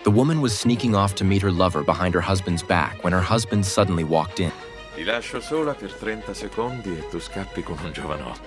The woman was sneaking off to meet her lover behind her husband's back when her husband suddenly walked in. Ti lascio sola per 30 secondi e tu scappi come un giovanotto.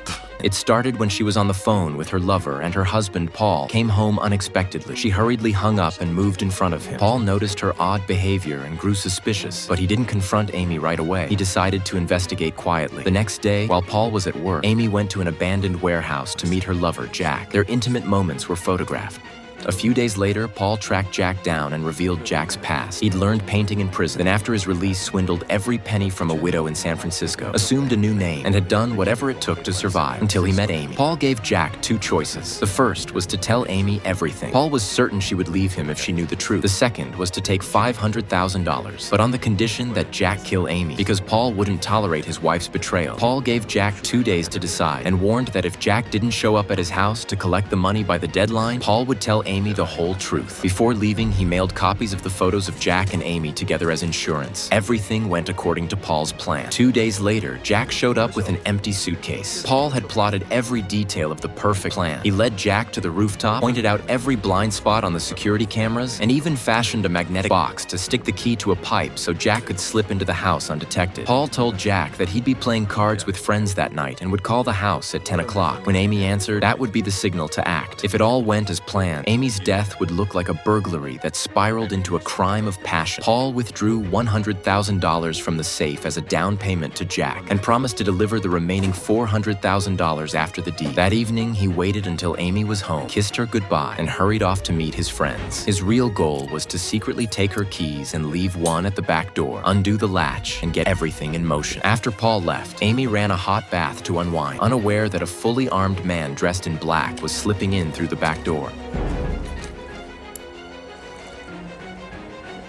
It started when she was on the phone with her lover and her husband, Paul, came home unexpectedly. She hurriedly hung up and moved in front of him. Paul noticed her odd behavior and grew suspicious, but he didn't confront Amy right away. He decided to investigate quietly. The next day, while Paul was at work, Amy went to an abandoned warehouse to meet her lover, Jack. Their intimate moments were photographed. A few days later, Paul tracked Jack down and revealed Jack's past. He'd learned painting in prison, then after his release swindled every penny from a widow in San Francisco, assumed a new name, and had done whatever it took to survive until he met Amy. Paul gave Jack two choices. The first was to tell Amy everything. Paul was certain she would leave him if she knew the truth. The second was to take $500,000, but on the condition that Jack kill Amy, because Paul wouldn't tolerate his wife's betrayal. Paul gave Jack 2 days to decide and warned that if Jack didn't show up at his house to collect the money by the deadline, Paul would tell Amy the whole truth. Before leaving, he mailed copies of the photos of Jack and Amy together as insurance. Everything went according to Paul's plan. 2 days later, Jack showed up with an empty suitcase. Paul had plotted every detail of the perfect plan. He led Jack to the rooftop, pointed out every blind spot on the security cameras, and even fashioned a magnetic box to stick the key to a pipe so Jack could slip into the house undetected. Paul told Jack that he'd be playing cards with friends that night and would call the house at 10 o'clock. When Amy answered, that would be the signal to act. If it all went as planned, Amy's death would look like a burglary that spiraled into a crime of passion. Paul withdrew $100,000 from the safe as a down payment to Jack and promised to deliver the remaining $400,000 after the deed. That evening, he waited until Amy was home, kissed her goodbye, and hurried off to meet his friends. His real goal was to secretly take her keys and leave one at the back door, undo the latch, and get everything in motion. After Paul left, Amy ran a hot bath to unwind, unaware that a fully armed man dressed in black was slipping in through the back door.